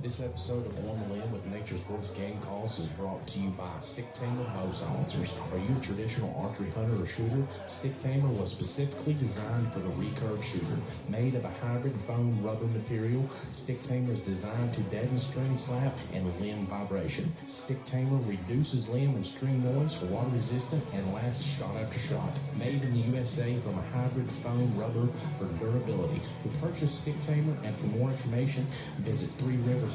This episode of On the Limb with Nature's Voice Game Calls is brought to you by Stick Tamer Bow Silencers. Are you a traditional archery hunter or shooter? Stick Tamer was specifically designed for the recurve shooter. Made of a hybrid foam rubber material, Stick Tamer is designed to deaden string slap and limb vibration. Stick Tamer reduces limb and string noise, water resistant, and lasts shot after shot. Made in the USA from a hybrid foam rubber for durability. To purchase Stick Tamer and for more information, visit 3riversarchery.com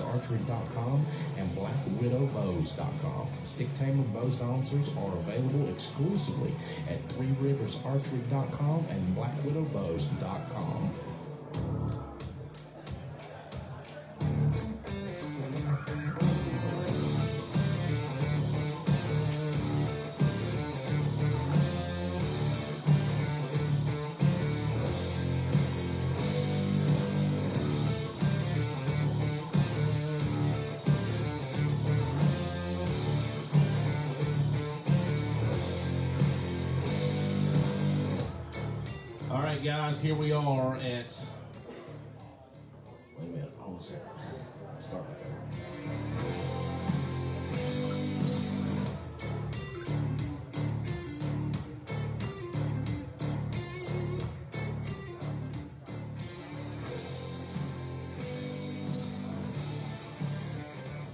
and blackwidowbows.com. Stick Tamer bow silencers are available exclusively at 3riversarchery.com and blackwidowbows.com. All right, guys, here we are at... Wait a minute, hold on a second. Start with that.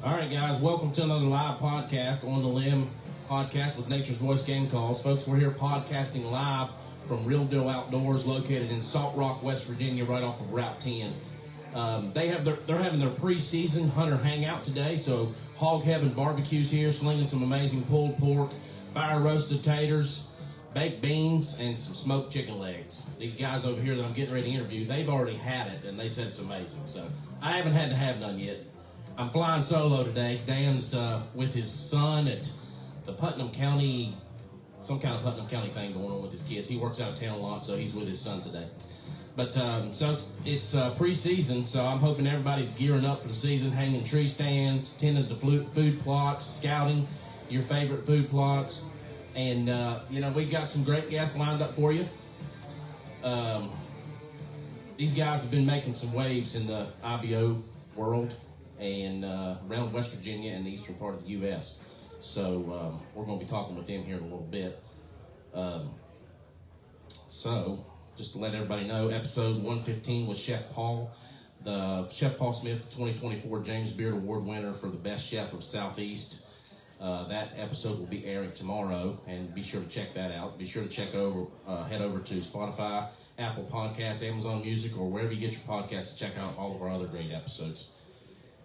All right, guys, welcome to another live podcast, On the Limb podcast with Nature's Voice Game Calls. Folks, we're here podcasting live from Real Deal Outdoors, located in Salt Rock, West Virginia, right off of Route 10. They're having their pre-season hunter hangout today, so Hog Heaven Barbecue's here, slinging some amazing pulled pork, fire roasted taters, baked beans, and some smoked chicken legs. These guys over here that I'm getting ready to interview, they've already had it, and they said it's amazing. So I haven't had to have none yet. I'm flying solo today. Dan's with his son at the Putnam County, some kind of Putnam County thing going on with his kids. He works out of town a lot, so he's with his son today. But so it's pre-season, so I'm hoping everybody's gearing up for the season, hanging tree stands, tending to food plots, scouting your favorite food plots, and we got some great guests lined up for you. These guys have been making some waves in the IBO world and around West Virginia and the eastern part of the U.S. So we're going to be talking with them here in a little bit. So just to let everybody know, episode 115 with Chef Paul, the Chef Paul Smith, 2024 James Beard Award winner for the best chef of Southeast. That episode will be airing tomorrow, and be sure to check that out. Be sure to head over to Spotify, Apple Podcasts, Amazon Music, or wherever you get your podcasts to check out all of our other great episodes.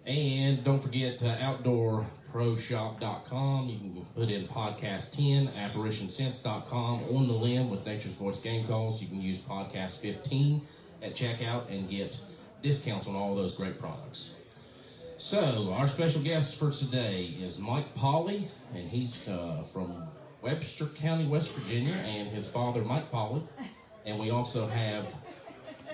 And don't forget OutdoorProShop.com. You can put in podcast 10, ApparitionSense.com, On the Limb with Nature's Voice Game Calls. You can use podcast 15 at checkout and get discounts on all those great products. So our special guest for today is Mike Pauley, and he's from Webster County, West Virginia, and his father, Mike Pauley. And we also have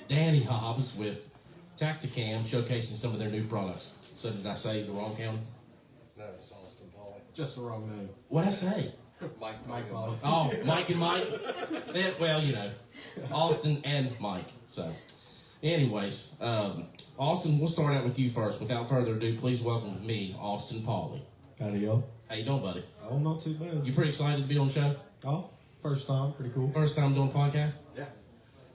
Danny Hobbs with Tacticam showcasing some of their new products. So did I say the wrong county? No, it's Austin Pauley. Just the wrong name. What'd I say? Mike Pauley. Oh, Mike and Mike? Well, Austin and Mike. So, anyways, Austin, we'll start out with you first. Without further ado, please welcome me, Austin Pauley. Howdy, y'all. How you doing, buddy? Oh, not too bad. You pretty excited to be on the show? Oh, first time. Pretty cool. First time doing a podcast? Yeah.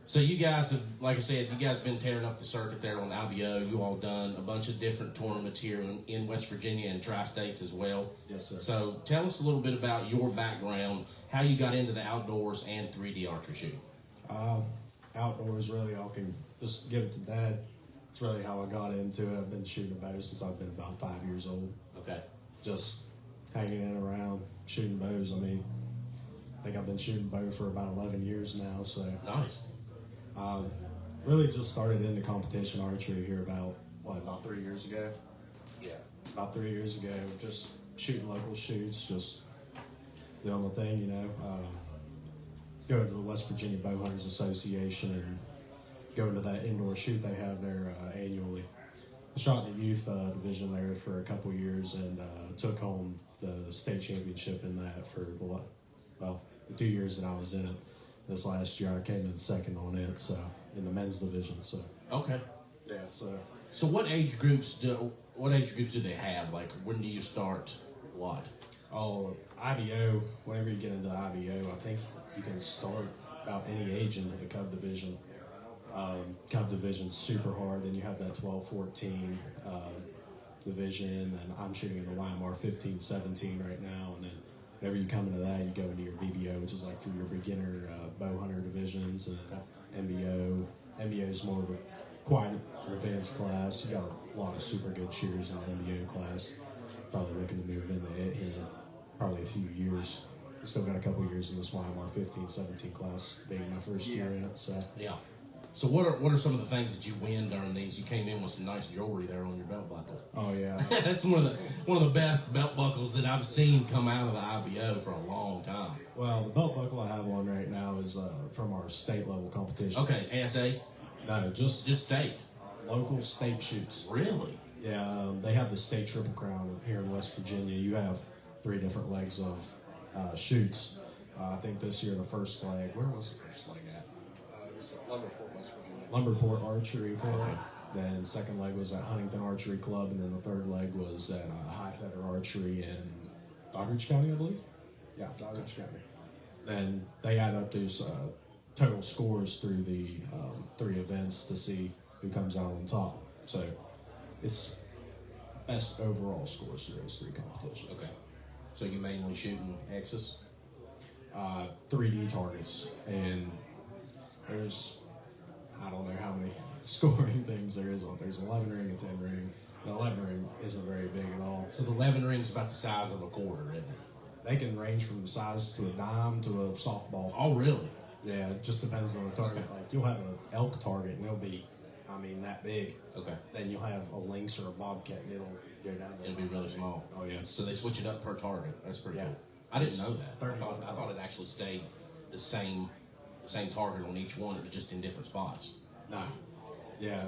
So you guys have, like I said, you guys have been tearing up the circuit there on the IBO. You all done a bunch of different tournaments here in West Virginia and tri-states as well. Yes, sir. So tell us a little bit about your background, how you got into the outdoors and 3D archery shooting. Outdoors, really, I can just give it to Dad. It's really how I got into it. I've been shooting a bow since I've been about 5 years old. Okay. Just hanging in around, shooting bows. I mean, I think I've been shooting bow for about 11 years now, so. Nice. Really just started into competition archery here about 3 years ago? Yeah. About 3 years ago, just shooting local shoots, just doing the thing, going to the West Virginia Bow Hunters Association and going to that indoor shoot they have there annually. I shot in the youth division there for a couple years and took home the state championship in that for the 2 years that I was in it. This last year I came in second on it, so in the men's division. So okay, yeah, so So what age groups do they have? Like, when do you start what? Oh, IBO, whenever you get into IBO, I think you can start about any age into the Cub Division. Cub Division's super hard. Then you have that 12-14 division, and I'm shooting in the YMR 15-17 right now. And then whenever you come into that, you go into your VBO, which is like for your beginner bow hunter divisions, and MBO. MBO is more of a quite advanced class. You got a lot of super good shooters in the MBO class. Probably looking to move into it in probably a few years. Still got a couple years in this YMR 15-17 class, being my first year in it. So yeah. So what are some of the things that you win during these? You came in with some nice jewelry there on your belt buckle. Oh yeah, that's one of the best belt buckles that I've seen come out of the IBO for a long time. Well, the belt buckle I have on right now is from our state level competitions. Okay, ASA? No, just state. Local state shoots. Really? Yeah, they have the state Triple Crown here in West Virginia. You have 3 different legs of shoots. I think this year the first leg, where was the first leg at? It was Lumberport, West Virginia. Lumberport Archery Club. Okay. Then second leg was at Huntington Archery Club, and then the third leg was at High Feather Archery in Doddridge County, I believe. Yeah, Doddridge County. Then they add up those total scores through the 3 events to see who comes out on top. So it's best overall scores through those 3 competitions. Okay. So you mainly shooting X's? 3D targets, and there's, I don't know how many scoring things there is on. There's 11 ring and 10 ring. The 11 ring isn't very big at all. So the 11 ring's about the size of a quarter, isn't it? They can range from size to a dime to a softball. Oh, really? Yeah, it just depends on the target. Okay. Like, you'll have an elk target, and it'll be, that big. Okay. Then you'll have a lynx or a bobcat, and it'll go down there. It'll be really small. Oh, yeah. So they switch it up per target. That's pretty cool. I didn't know that. I thought it actually stayed the same target on each one. It was just in different spots. Nah. Yeah,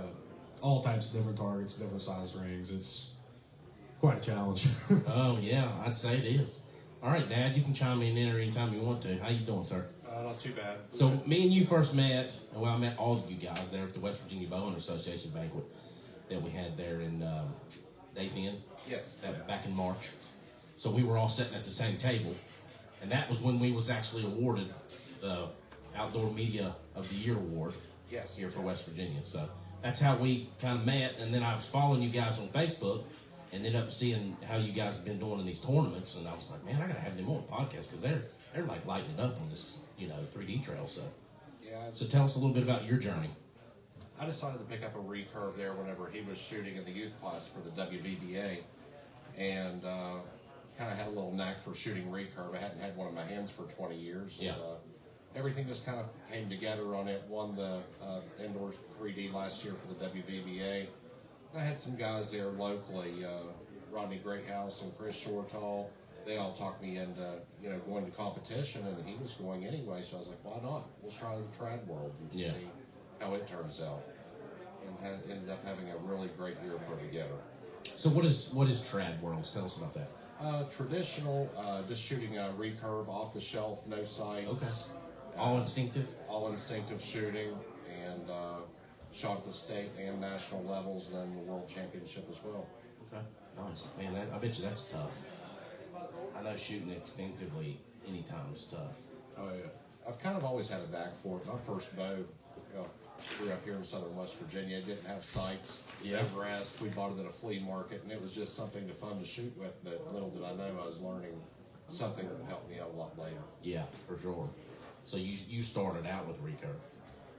all types of different targets, different size rings. It's quite a challenge. Oh, yeah, I'd say it is. All right, Dad, you can chime in there anytime you want to. How you doing, sir? Not too bad. So me and you first met, well, I met all of you guys there at the West Virginia Bowhunter Association banquet that we had there in Days Inn. Yes. Back in March. So we were all sitting at the same table, and that was when we was actually awarded the Outdoor Media of the Year award. Yes. Here for West Virginia. So that's how we kind of met, and then I was following you guys on Facebook and ended up seeing how you guys have been doing in these tournaments, and I was like, man, I gotta have them on the podcast because they're like lighting it up on this 3D trail. So so tell us a little bit about your journey. I decided to pick up a recurve there whenever he was shooting in the youth class for the WVBA, and kind of had a little knack for shooting recurve. I hadn't had one in my hands for 20 years. And, everything just kind of came together on it. Won the indoor 3D last year for the WVBA. I had some guys there locally, Rodney Greathouse and Chris Shortall. They all talked me into going to competition, and he was going anyway. So I was like, why not? Let's try the trad world and see how it turns out. And ended up having a really great year put together. So what is trad worlds? Tell us about that. Traditional, just shooting a recurve off the shelf, no sights. Okay. All instinctive? All instinctive shooting, and shot at the state and national levels, and then the world championship as well. Okay, nice. Man, I bet you that's tough. I know shooting instinctively anytime is tough. Oh, yeah. I've kind of always had a knack for it. My first bow, grew up here in southern West Virginia. It didn't have sights, no rest. We bought it at a flea market, and it was just something fun to shoot with, but little did I know I was learning something that would help me out a lot later. Yeah, for sure. So you started out with recurve.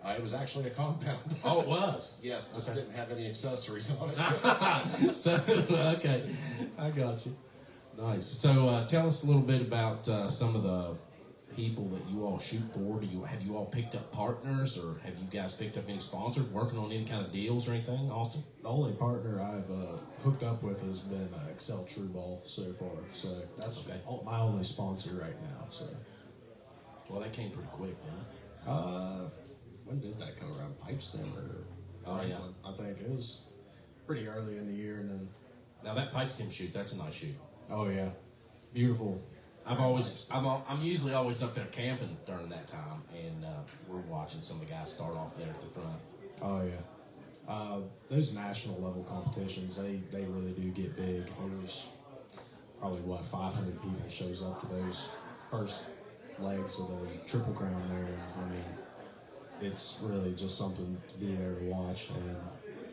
It was actually a compound. Oh, it was? Yes, just didn't have any accessories on it. So, okay, I got you. Nice. So tell us a little bit about some of the people that you all shoot for. Have you all picked up partners, or have you guys picked up any sponsors, working on any kind of deals or anything, Austin? The only partner I've hooked up with has been Excel Tru Ball so far. So that's my only sponsor right now. So. Well, that came pretty quick, didn't it? When did that come around? Pipestem or? Oh yeah. I think it was pretty early in the year, and then. Now that Pipestem shoot, that's a nice shoot. Oh yeah, beautiful. I'm usually always up there camping during that time, and we're watching some of the guys start off there at the front. Oh yeah. Those national level competitions, they really do get big. There's probably 500 people shows up to those first legs of the Triple Crown there. I mean, it's really just something to be there to watch. And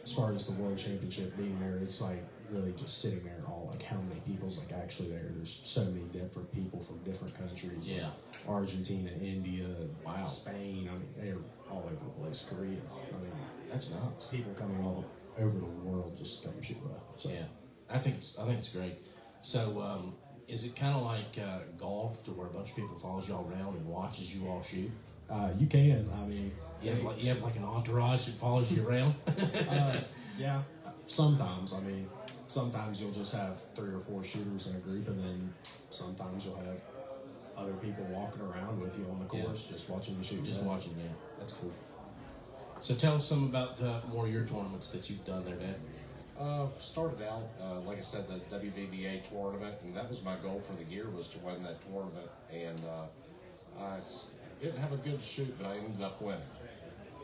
as far as the World Championship being there, it's like really just sitting there and all like how many people's like actually there. There's so many different people from different countries. Yeah. Argentina, India, wow. Spain. I mean, they're all over the place. Korea. I mean, that's nuts. People coming all over the world just to come shoot well. So. Yeah, I think it's great. So, is it kind of like golf, to where a bunch of people follows y'all around and watches you all shoot? You can. I mean, you have like an entourage that follows you around. Yeah, sometimes. I mean, sometimes you'll just have 3 or 4 shooters in a group, and then sometimes you'll have other people walking around with you on the course, just watching you shoot. Just watching, yeah. That's cool. So tell us some about more of your tournaments that you've done there, Dad. Started out, like I said, the WVBA tournament, and that was my goal for the year, was to win that tournament. And I didn't have a good shoot, but I ended up winning.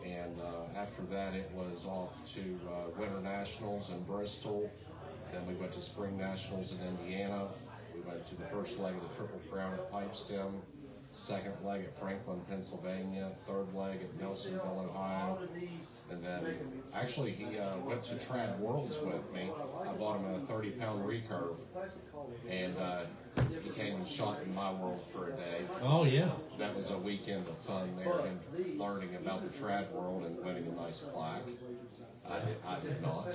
And after that, it was off to Winter Nationals in Bristol. Then we went to Spring Nationals in Indiana. We went to the first leg of the Triple Crown at Pipestem, second leg at Franklin, Pennsylvania, third leg at Nelsonville, Ohio. And then actually he went to Trad Worlds with me. I bought him a 30-pound recurve. And he came and shot in my world for a day. Oh, yeah. That was a weekend of fun there, and learning about the trad world and winning a nice plaque. I did not.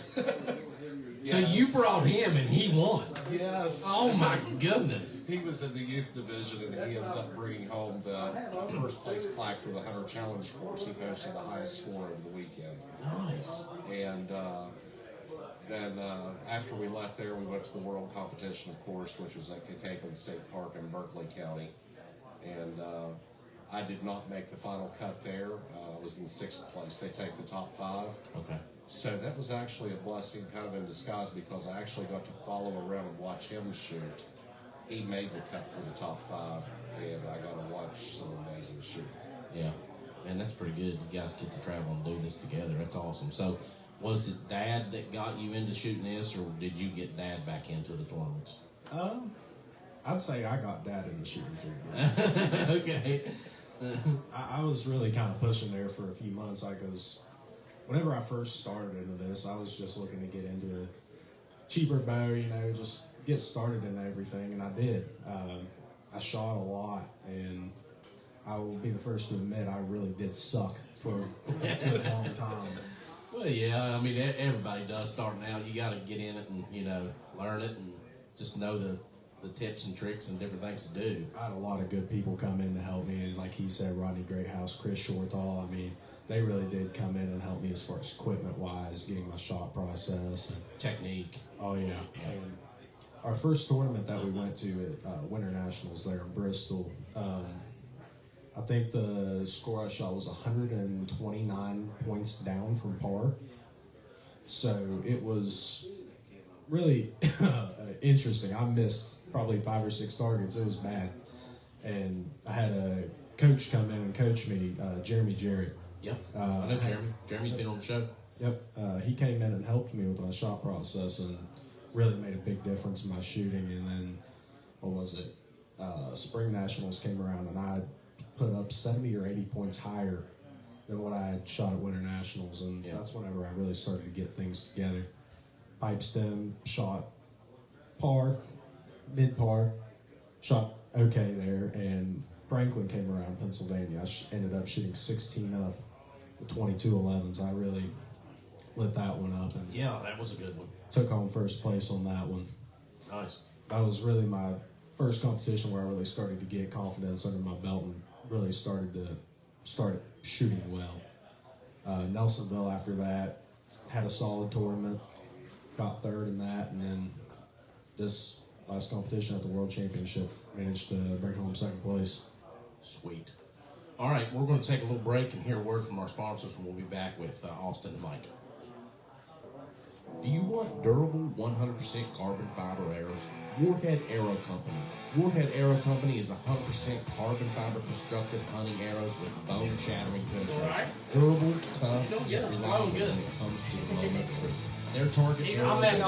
So you brought him and he won? Yes. Oh my goodness. He was in the youth division, and he ended up bringing home the first place plaque for the Hunter Challenge course. He posted the highest score of the weekend. Nice. And then after we left there, we went to the world competition, of course, which was at Katapan State Park in Berkeley County. And I did not make the final cut there. I was in 6th place. They take the top 5. Okay. So that was actually a blessing kind of in disguise, because I actually got to follow around and watch him shoot. He made the cut for the top 5, and I got to watch some amazing shooting. Yeah. Man, that's pretty good. You guys get to travel and do this together. That's awesome. So was it Dad that got you into shooting this, or did you get Dad back into the tournaments? I'd say I got Dad in the shooting field. Okay. I was really kind of pushing there for a few months, because whenever I first started into this, I was just looking to get into a cheaper bow, just get started in everything, and I did. I shot a lot, and I will be the first to admit I really did suck for a good long time. Well, yeah, I mean, everybody does starting out. You got to get in it and, learn it and just know the tips and tricks and different things to do. I had a lot of good people come in to help me, and like he said, Rodney Greathouse, Chris Shortall. I mean, they really did come in and help me as far as equipment-wise, getting my shot process. And, technique. Oh, yeah. And our first tournament that we went to at Winter Nationals there in Bristol, I think the score I shot was 129 points down from par. So it was really interesting. I missed probably 5 or 6 targets. It was bad. And I had a coach come in and coach me, Jeremy Jarrett. Yep. I know Jeremy. Jeremy's been on the show. Yep. He came in and helped me with my shot process and really made a big difference in my shooting. And then, Spring Nationals came around, and I put up 70 or 80 points higher than what I had shot at Winter Nationals. And that's whenever I really started to get things together. Pipestem shot par, mid-par, shot okay there, and Franklin came around, Pennsylvania. I ended up shooting 16 up with 22-11s. I really lit that one up. And yeah, that was a good one. Took home first place on that one. Nice. That was really my first competition where I really started to get confidence under my belt and really started shooting well. Nelsonville after that had a solid tournament. Got 3rd in that, and then this last competition at the World Championship managed to bring home 2nd place. Sweet. All right, we're going to take a little break and hear a word from our sponsors, and we'll be back with Austin and Mike. Do you want durable 100% carbon fiber arrows? Warhead Arrow Company. Warhead Arrow Company is 100% carbon fiber constructed hunting arrows with bone-shattering penetration. Durable, tough, yet reliable when it comes to the moment of truth. Their target arrow is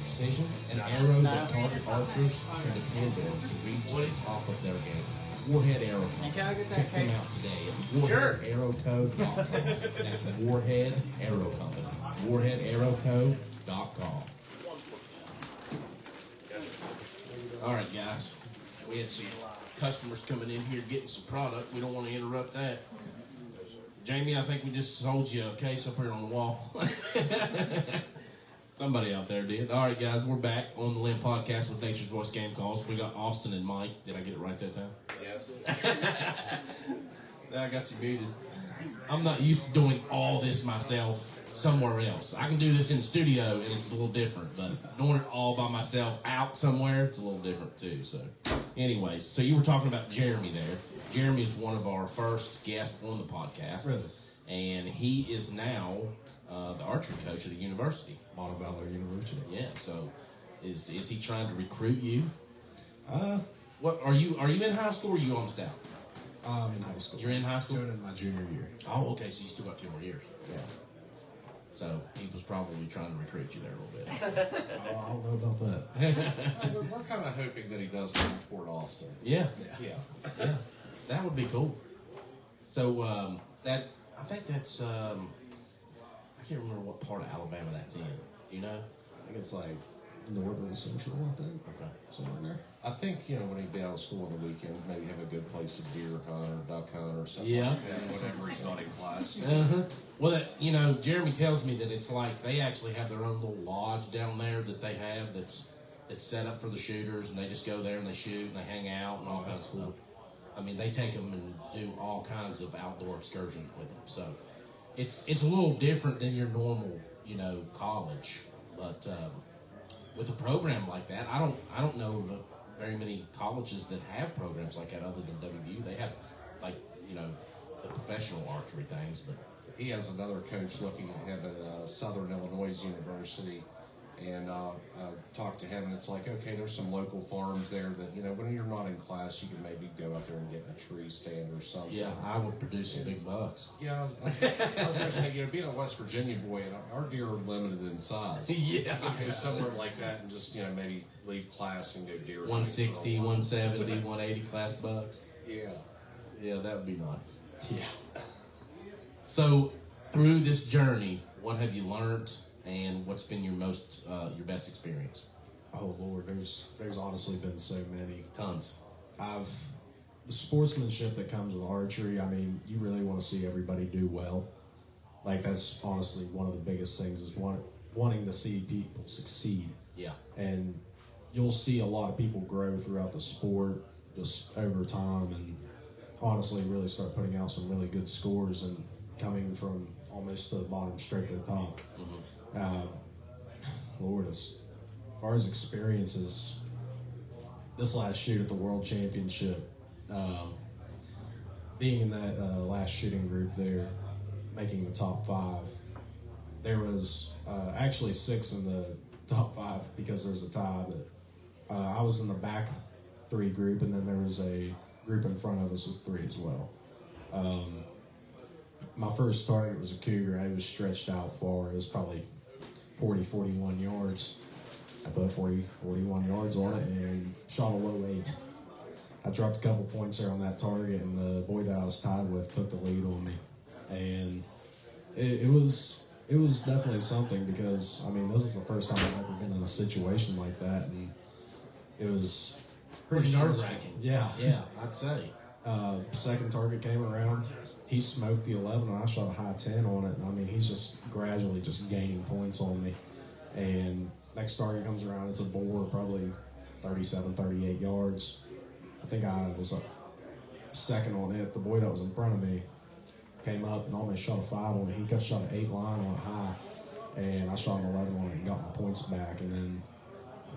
precision, an arrow that target archers can depend on to reach the top of their game. Warhead Arrow Company. Check them out today at warheadarrowco.com. That's Warhead Arrow Company. warheadarrowco.com. All right, guys. We had some customers coming in here getting some product. We don't want to interrupt that. Jamie, I think we just sold you a case up here on the wall. Somebody out there did. All right, guys, we're back on the Limb Podcast with Nature's Voice Game Calls. We got Austin and Mike. Did I get it right that time? Yes. I got you muted. I'm not used to doing all this myself somewhere else. I can do this in the studio, and it's a little different, but doing it all by myself out somewhere, it's a little different, too. So, anyways, so you were talking about Jeremy there. Jeremy is one of our first guests on the podcast. Really? And he is now the archery coach at the university. Montevallo University. Yeah, so is he trying to recruit you? What Are you in high school or are you almost out? I'm in high school. You're in high school? Going in my junior year. Oh, okay, so you still got 2 more years. Yeah. So he was probably trying to recruit you there a little bit. I don't know about that. We're kind of hoping that he does lean toward Austin. Yeah. Yeah. That would be cool. So I think that's I can't remember what part of Alabama that's in. You know? I think it's like northern central, I think. Okay. Somewhere there. I think, when he'd be out of school on the weekends, maybe have a good place to deer hunt or duck hunt or something Yeah. like that, whenever he's not in class. Uh-huh. Well, Jeremy tells me that it's like they actually have their own little lodge down there that they have that's set up for the shooters, and they just go there and they shoot and they hang out and all kinds of stuff. I mean, they take them and do all kinds of outdoor excursions with them. So it's a little different than your normal, college. But with a program like that, I don't know of very many colleges that have programs like that other than WVU. They have the professional archery things, but He has another coach looking at him at Southern Illinois University, and talked to him, and it's like, okay, there's some local farms there that, when you're not in class, you can maybe go out there and get a tree stand or something. yeah, I would produce some big bucks. Yeah, I was going to say, being a West Virginia boy, and our deer are limited in size. Yeah. You could go somewhere like that and just, maybe leave class and go deer hunting 160, for a while. 170, 180 class bucks. Yeah. Yeah, that would be nice. Yeah. So, through this journey, what have you learned, and what's been your best experience? Oh Lord, there's honestly been so many. Tons. The sportsmanship that comes with archery, I mean, you really want to see everybody do well. Like, that's honestly one of the biggest things, is wanting to see people succeed. Yeah. And you'll see a lot of people grow throughout the sport just over time, and honestly really start putting out some really good scores and coming from almost to the bottom straight to the top. Mm-hmm. Lord, as far as experiences, this last shoot at the World Championship, being in that last shooting group there, making the top 5, there was actually 6 in the top 5 because there was a tie, but I was in the back 3 group, and then there was a group in front of us with 3 as well. My first target was a cougar. I was stretched out far. It was probably 40, 41 yards. I put 40, 41 yards on it and shot a low 8. I dropped a couple points there on that target, and the boy that I was tied with took the lead on me. And it was definitely something, because, I mean, this is the first time I've ever been in a situation like that, and it was pretty nerve-wracking. Yeah. Yeah, I'd say. Second target came around. He smoked the 11, and I shot a high 10 on it. And I mean, he's just gradually just gaining points on me. And next target comes around, it's a boar, probably 37, 38 yards. I think I was up second on it. The boy that was in front of me came up and almost shot a 5 on it. He shot an 8 line on it high, and I shot an 11 on it and got my points back. And then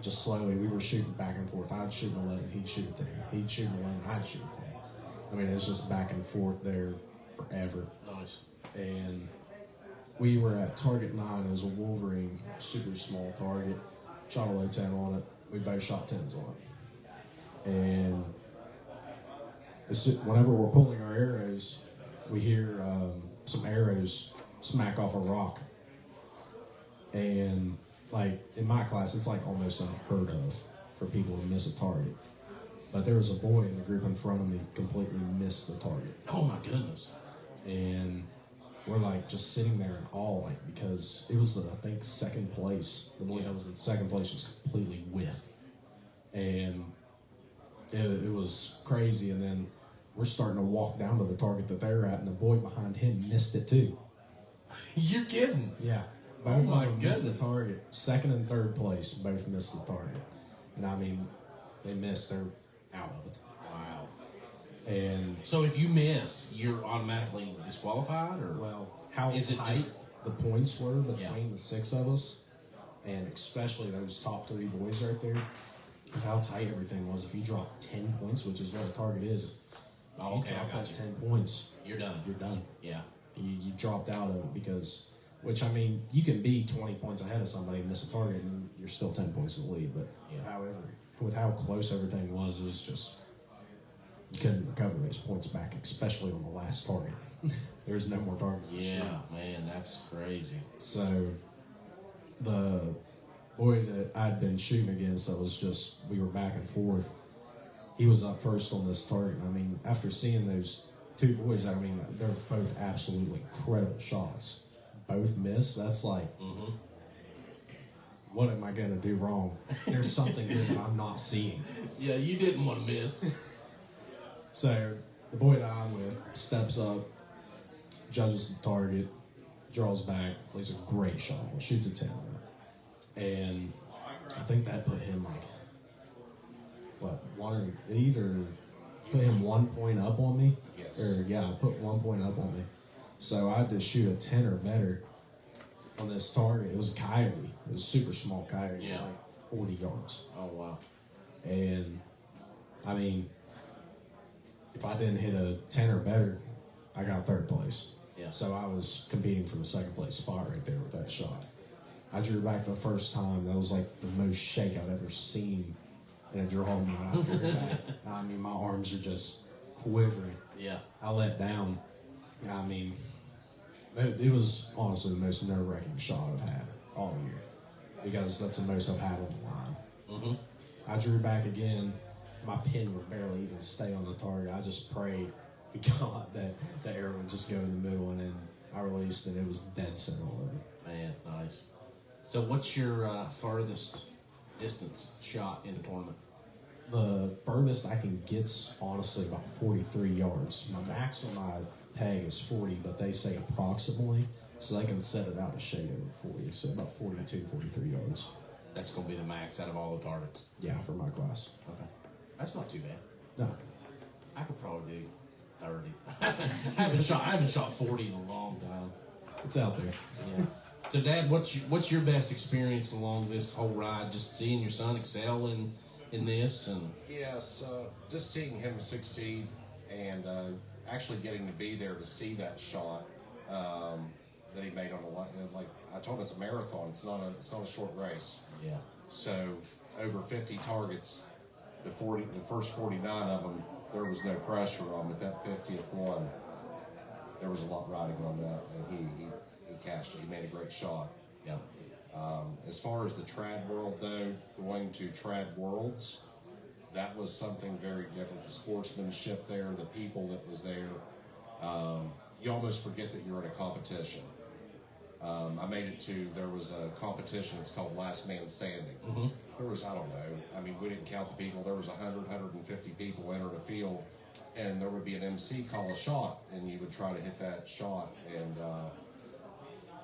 just slowly, we were shooting back and forth. I'd shoot an 11, he'd shoot a 10. He'd shoot an 11, I'd shoot a 10. I mean, it's just back and forth there forever. Nice. And we were at target 9. It was a Wolverine, super small target. Shot a low 10 on it. We both shot 10s on it. And whenever we're pulling our arrows, we hear some arrows smack off a rock. And like in my class, it's like almost unheard of for people to miss a target. But there was a boy in the group in front of me completely missed the target. Oh my goodness. And we're like just sitting there in awe, like, because it was, I think, second place. The boy that was in second place just completely whiffed. And it was crazy. And then we're starting to walk down to the target that they're at, and the boy behind him missed it too. You're kidding. Yeah. Both of them missed the target. Second and third place both missed the target. And I mean, they missed, they're out of it. Wow. And so if you miss, you're automatically disqualified, or well, how is tight it just the points were between the 6 of us, and especially those top 3 boys right there, how tight everything was. If you drop 10 points, which is what a target is, oh, okay, I got 10 points, you're done. You're done. Yeah. You dropped out of it because, which I mean, you can be 20 points ahead of somebody and miss a target, and you're still 10 points in the lead. But with how close everything was, it was just, you couldn't recover those points back, especially on the last target. There's no more targets. Yeah, man, that's crazy. So the boy that I'd been shooting against, that was just, we were back and forth. He was up first on this target. I mean, after seeing those 2 boys, I mean, they're both absolutely incredible shots. Both missed. That's like, what am I going to do wrong? There's something here that I'm not seeing. Yeah, you didn't want to miss. So the boy that I'm with steps up, judges the target, draws back, plays a great shot, shoots a 10 on it. And I think that put him like, either put him 1 point up on me, put 1 point up on me. So I had to shoot a 10 or better on this target. It was a coyote. It was a super small coyote, like 40 yards. Oh, wow. And, I mean, if I didn't hit a 10 or better, I got third place. Yeah. So I was competing for the second place spot right there with that shot. I drew back the first time. That was like the most shake I've ever seen in a draw when I drew back. I mean, my arms are just quivering. Yeah. I let down. I mean, it was honestly the most nerve-wracking shot I've had all year, because that's the most I've had on the line. I drew back again. My pin would barely even stay on the target. I just prayed to God that the arrow would just go in the middle, and then I released, and it was dead center on it. Man, nice. So what's your farthest distance shot in a tournament? The furthest I can get's honestly about 43 yards. My max on my peg is 40, but they say approximately, so they can set it out a shade over 40, so about 42, 43 yards. That's going to be the max out of all the targets? Yeah, for my class. Okay. That's not too bad. No. I could probably do 30. I haven't shot 40 in a long time. It's out there. Yeah. So, Dad, what's your best experience along this whole ride? Just seeing your son excel in this, and yes, just seeing him succeed, and actually getting to be there to see that shot that he made on the line. Like I told him, it's a marathon. It's not a short race. Yeah. So over 50 targets, the first 49 of them, there was no pressure on. But that 50th one, there was a lot riding on that, and he cashed it. He made a great shot. Yeah. As far as the trad world, though, going to trad worlds, that was something very different. The sportsmanship there, the people that was there, you almost forget that you're in a competition. I made it to, there was a competition, it's called Last Man Standing. There was, I don't know, I mean, we didn't count the people, there was 100, 150 people entered a field, and there would be an MC call a shot, and you would try to hit that shot, and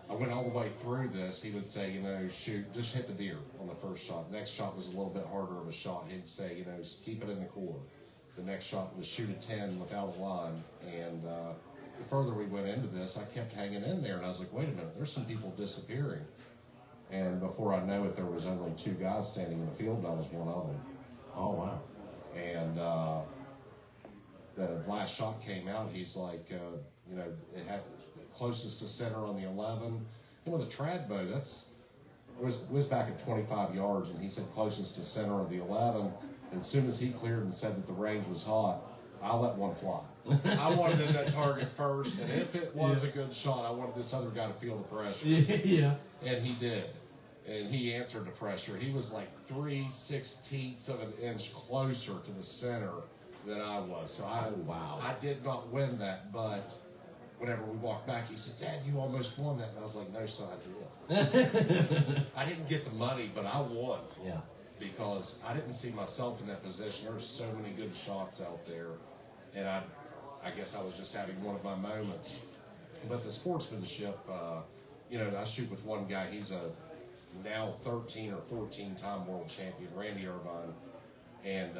I went all the way through this. He would say, shoot, just hit the deer on the first shot. Next shot was a little bit harder of a shot. He'd say, keep it in the core. The next shot was shoot a 10 without a line. And the further we went into this, I kept hanging in there. And I was like, wait a minute, there's some people disappearing. And before I know it, there was only 2 guys standing in the field, and I was one of them. Oh, wow. And the last shot came out, he's like, you know, it had closest to center on the 11. And with a trad bow, was back at 25 yards, and he said closest to center of the 11. And as soon as he cleared and said that the range was hot, I let one fly. I wanted in that target first, and if it was a good shot, I wanted this other guy to feel the pressure. Yeah. And he did. And he answered the pressure. He was like 3/16 of an inch closer to the center than I was. So I did not win that, but whenever we walked back, he said, "Dad, you almost won that." And I was like, "No, son, I did." I didn't get the money, but I won. Yeah. Because I didn't see myself in that position. There's so many good shots out there. And I guess I was just having one of my moments. But the sportsmanship, you know, I shoot with one guy. He's a now 13 or 14-time world champion, Randy Irvine. And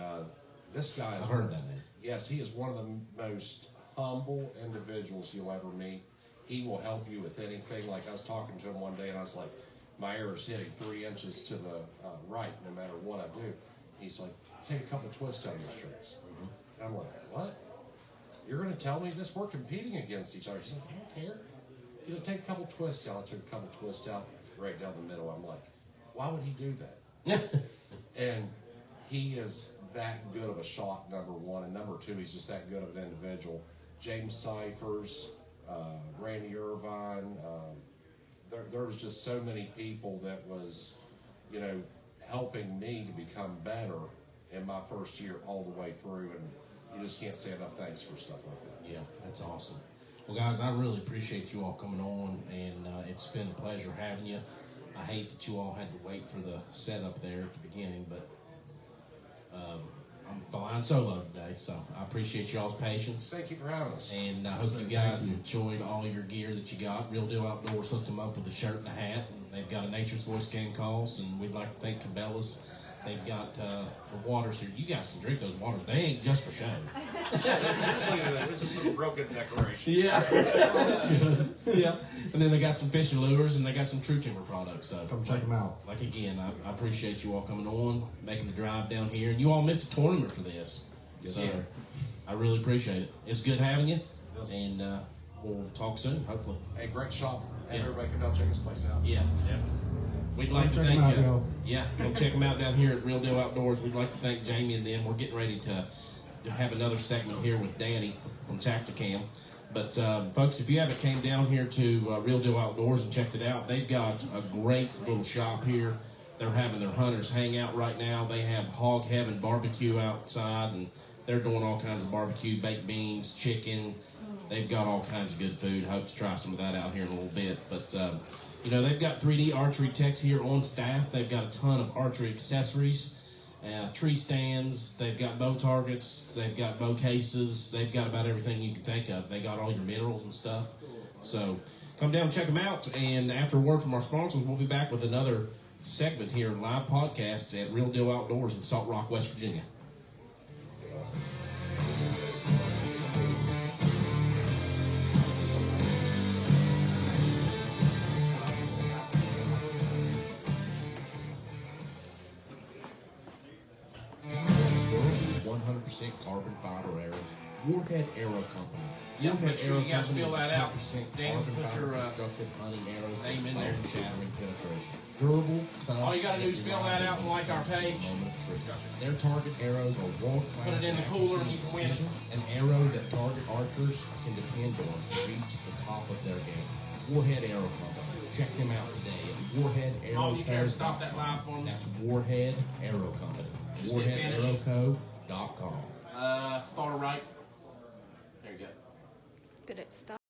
this guy is... I've heard that name. Yes, he is one of the most humble individuals you'll ever meet. He will help you with anything. Like, I was talking to him one day, and I was like, my arrow is hitting 3 inches to the right no matter what I do. He's like, take a couple twists out of your strings. And I'm like, what? You're going to tell me this? We're competing against each other. He's like, I don't care. He's like, take a couple twists out. I took a couple twists out right down the middle. I'm like, why would he do that? And he is that good of a shot, number one. And number two, he's just that good of an individual. James Cyphers, Randy Irvine, there was just so many people that was, you know, helping me to become better in my first year all the way through, and you just can't say enough thanks for stuff like that. Yeah, that's awesome. Well, guys, I really appreciate you all coming on, and it's been a pleasure having you. I hate that you all had to wait for the setup there at the beginning, but I'm flying solo today, so I appreciate y'all's patience. Thank you for having us. And I hope you guys enjoyed all your gear that you got. Real Deal Outdoors hooked them up with a shirt and a hat. And they've got a Nature's Voice game calls, and we'd like to thank Cabela's. They've got the waters here. You guys can drink those waters. They ain't just for show. This is some real good decoration. Yeah. That's good. Yeah. And then they got some fishing lures, and they got some True Timber products. So Come check them out. Like again, I appreciate you all coming on, making the drive down here. And you all missed a tournament for this. Yes, so sir. I really appreciate it. It's good having you. Yes. And we'll talk soon, hopefully. Hey, great shop. Have Yeah. everybody come down and check this place out. Yeah, definitely. We'd like to Check 'em thank out, y'all. yeah, come check them out down here at Real Deal Outdoors. We'd like to thank Jamie and them. We're getting ready to have another segment here with Danny from Tacticam. But folks, if you haven't came down here to Real Deal Outdoors and checked it out, they've got a great little shop here. They're having their hunters hangout right now. They have Hog Heaven barbecue outside, and they're doing all kinds of barbecue, baked beans, chicken. They've got all kinds of good food. Hope to try some of that out here in a little bit. But you know, they've got 3D archery techs here on staff. They've got a ton of archery accessories, tree stands. They've got bow targets. They've got bow cases. They've got about everything you can think of. They got all your minerals and stuff. So come down and check them out. And after a word from our sponsors, we'll be back with another segment here, live podcast at Real Deal Outdoors in Salt Rock, West Virginia. 100% carbon fiber arrows. Warhead Arrow Company. Yeah, Warhead make sure Arrow you guys Company fill is that out. 100% Dan, carbon put fiber your, constructed hunting arrows name with in there. bone-shattering penetration. Durable, tough. All you gotta do is fill that out and like our page. Moment of truth. Their target arrows are world-class. Put it in the cooler and you can win it. An arrow that target archers can depend on to reach the top of their game. Warhead Arrow Company. Check them out today at Warhead Arrow. Mom, you care to stop that live for me? That's Warhead Arrow Company. Just hit finish. WarheadArrowCo.com. Far right. There you go. Did it stop?